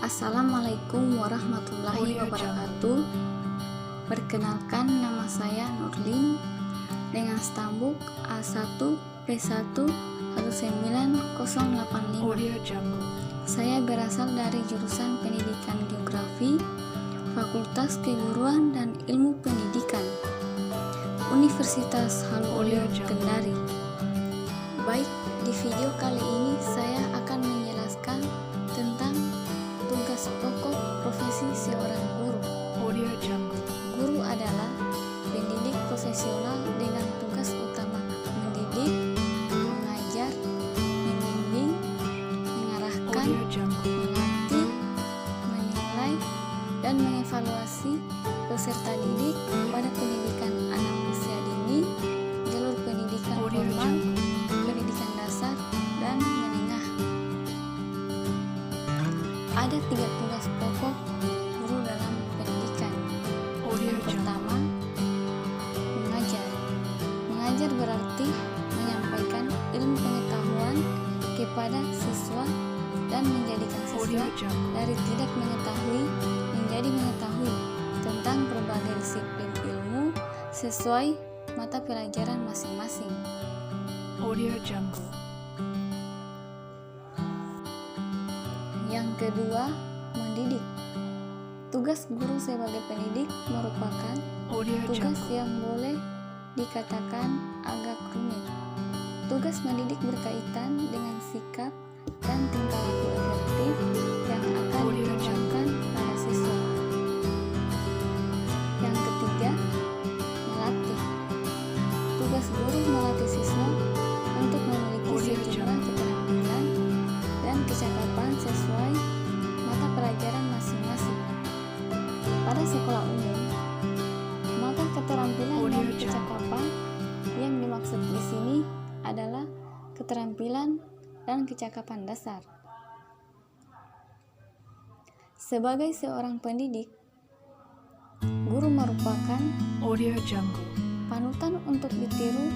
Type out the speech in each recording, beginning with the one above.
Assalamualaikum warahmatullahi wabarakatuh. Perkenalkan, nama saya Nurlin dengan stambuk A1P1-19085. Saya berasal dari jurusan Pendidikan Geografi, Fakultas Keguruan dan Ilmu Pendidikan, Universitas Haluoleo Kendari. Baik, di video kali ini saya akan menjelaskan tentang tugas pokok profesi seorang guru. Guru adalah pendidik profesional dengan tugas utama mendidik, mengajar, membimbing, mengarahkan, melatih, menilai, dan mengevaluasi peserta didik pada pendidikan anak usia dini, jalur pendidikan formal, pendidikan dasar, dan menengah. Ada 3 tugas pokok guru dalam pendidikan. Yang pertama, mengajar. Mengajar berarti menyampaikan ilmu pengetahuan kepada siswa dan menjadikan siswa dari tidak mengetahui menjadi mengetahui tentang berbagai disiplin ilmu sesuai mata pelajaran masing-masing. Yang kedua, mendidik. Tugas guru sebagai pendidik merupakan tugas yang boleh dikatakan agak rumit. Tugas mendidik berkaitan dengan sikap dan tingkah laku efektif yang akan dikembangkan pada siswa. Yang ketiga, melatih. Tugas guru melatih siswa untuk memiliki sejumlah keterampilan dan kecakapan sesuai mata pelajaran masing-masing. Pada sekolah umum, maka keterampilan dan kecakapan yang dimaksud di sini adalah keterampilan dan kecakapan dasar. Sebagai seorang pendidik, guru merupakan panutan untuk ditiru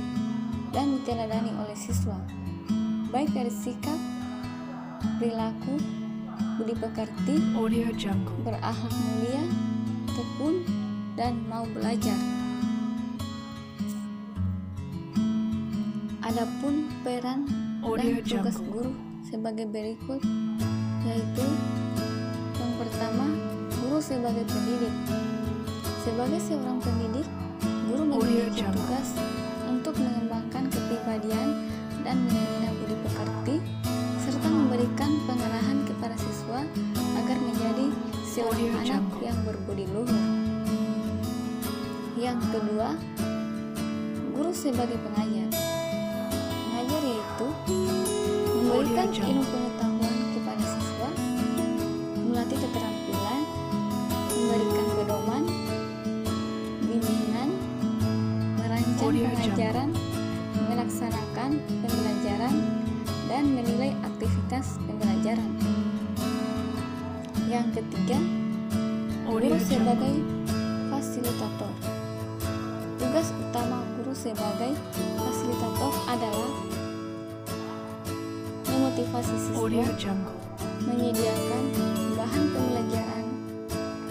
dan diteladani oleh siswa, baik dari sikap, perilaku, budi pekerti, berakhlak mulia, tekun, dan mau belajar. Adapun peran dan tugas guru sebagai berikut, yaitu yang pertama, guru sebagai pendidik. Sebagai seorang pendidik, guru memiliki tugas untuk mengembangkan kepribadian dan membina budi pekerti serta memberikan pengarahan kepada siswa agar menjadi seorang anak yang berbudi luhur. Yang kedua, guru sebagai pengajar. Pengajar yaitu memberikan ilmu pengetahuan kepada siswa, melatih keterampilan, memberikan pedoman, bimbingan, merancang pengajaran, melaksanakan pembelajaran, dan menilai aktivitas pembelajaran. Yang ketiga, guru sebagai fasilitator. Tugas utama guru sebagai fasilitator adalah memotivasi siswa, menyediakan bahan pembelajaran,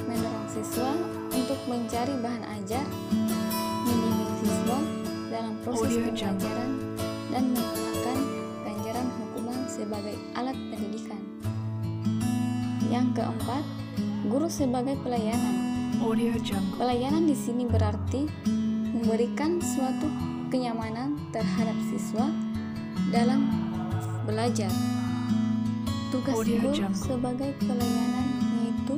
mendorong siswa untuk mencari bahan ajar, membimbing siswa dalam proses pembelajaran, dan menggunakan ganjaran hukuman sebagai alat pendidikan. Yang keempat, guru sebagai pelayanan. Pelayanan di sini berarti memberikan suatu kenyamanan terhadap siswa dalam belajar. Tugas guru sebagai pelayanan yaitu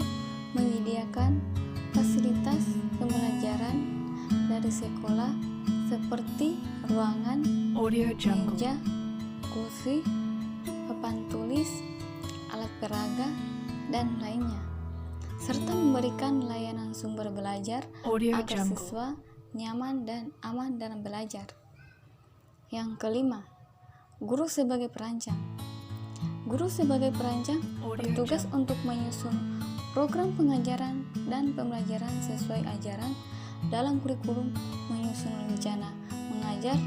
menyediakan fasilitas pembelajaran dari sekolah seperti ruangan, meja, kursi, papan tulis, alat peraga, dan lainnya, serta memberikan layanan sumber belajar agar siswa nyaman dan aman dalam belajar. Yang kelima, guru sebagai perancang. Guru sebagai perancang bertugas untuk menyusun program pengajaran dan pembelajaran sesuai ajaran dalam kurikulum, menyusun rencana mengajar,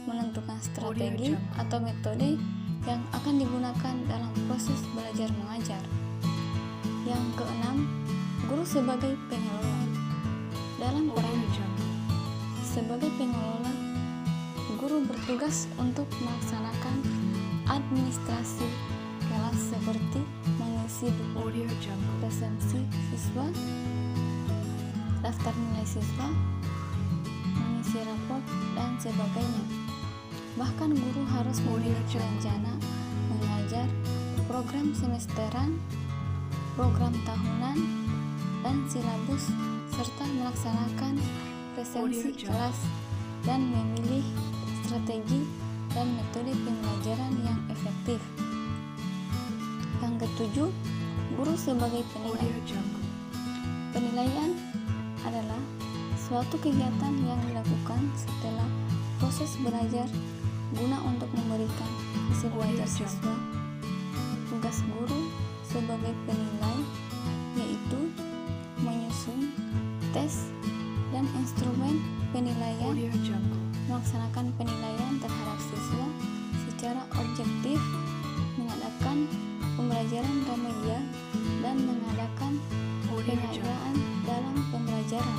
menentukan strategi atau metode yang akan digunakan dalam proses belajar mengajar. Yang keenam, guru sebagai pengelola. Dalam peran sebagai pengelola, guru bertugas untuk melaksanakan administrasi kelas seperti mengisi buku presensi siswa, daftar nilai siswa, mengisi raport, dan sebagainya. Bahkan guru harus memiliki rencana mengajar, program semesteran, program tahunan, dan silabus, serta melaksanakan presensi kelas dan memilih strategi dan metode pembelajaran yang efektif. Yang ketujuh, guru sebagai penilai. Penilaian adalah suatu kegiatan yang dilakukan setelah proses belajar guna untuk memberikan hasil belajar siswa. Tugas guru sebagai penilai yaitu menyusun tes dan instrumen penilaian, melaksanakan penilaian terhadap siswa secara objektif, mengadakan pembelajaran remedial, dan mengadakan penghargaan dalam pembelajaran.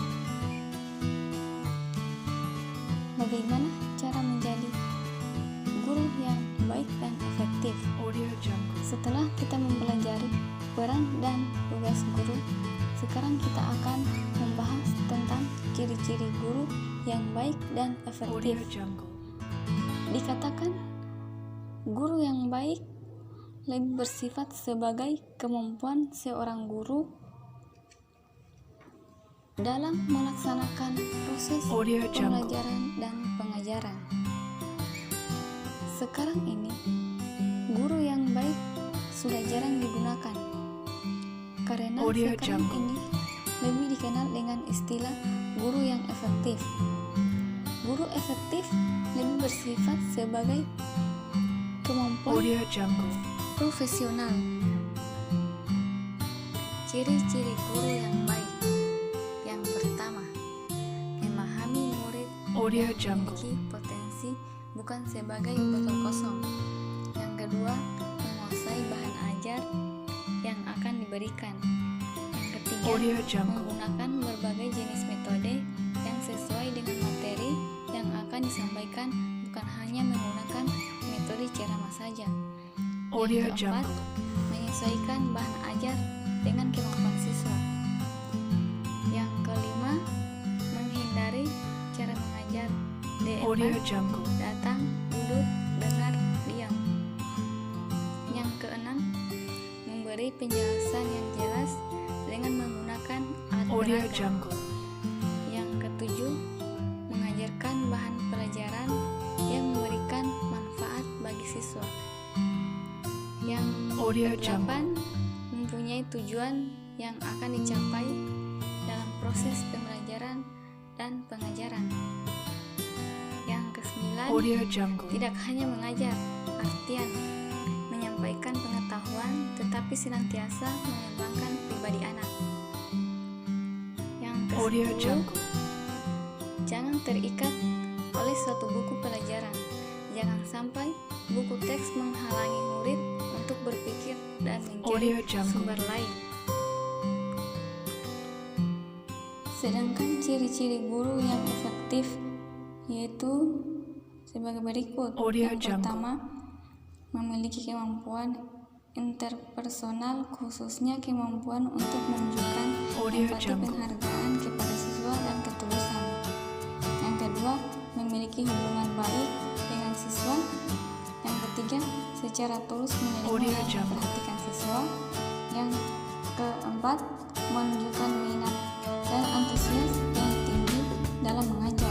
Bagaimana cara menjadi guru yang baik dan efektif? Setelah kita mempelajari peran dan tugas guru, sekarang kita akan membahas tentang ciri-ciri guru yang baik dan efektif. Dikatakan, guru yang baik lebih bersifat sebagai kemampuan seorang guru dalam melaksanakan proses pembelajaran dan pengajaran. Sekarang ini, guru yang baik sudah jarang digunakan karena sekarang ini lebih dikenal dengan istilah guru yang efektif. Guru efektif lebih bersifat sebagai kemampuan profesional. Ciri-ciri guru yang baik. Yang pertama, memahami murid memiliki potensi bukan sebagai botol kosong. Yang kedua, menguasai bahan ajar yang akan diberikan. Yang ketiga, menggunakan berbagai jenis metode yang sesuai dengan materi yang akan disampaikan, bukan hanya menggunakan metode ceramah saja. Yang keempat, menyesuaikan bahan ajar dengan kemampuan siswa. Yang kelima, menghindari cara mengajar D4, datang, duduk, dengar, diam. Yang keenam, memberi penjelasan yang jelas dengan menggunakan alat beragam. Yang ketujuh, mengajarkan bahan pelajaran yang memberikan manfaat bagi siswa. Yang kedelapan, mempunyai tujuan yang akan dicapai dalam proses pembelajaran dan pengajaran. Yang kesembilan, tidak hanya mengajar, artian menyampaikan pengetahuan, tetapi senantiasa mengembangkan pribadi anak. Yang ke-10, jangan terikat oleh suatu buku pelajaran. Jangan sampai buku teks menghalangi murid untuk berpikir dan mencari sumber lain. Sedangkan ciri-ciri guru yang efektif yaitu sebagai berikut. Yang pertama, memiliki kemampuan interpersonal, khususnya kemampuan untuk menunjukkan empati, penghargaan kepada siswa dan ketulusan. Yang kedua, memiliki hubungan baik dengan siswa. Yang ketiga, secara tulus menerima dan memperhatikan siswa. Yang keempat, menunjukkan minat dan antusias yang tinggi dalam mengajar.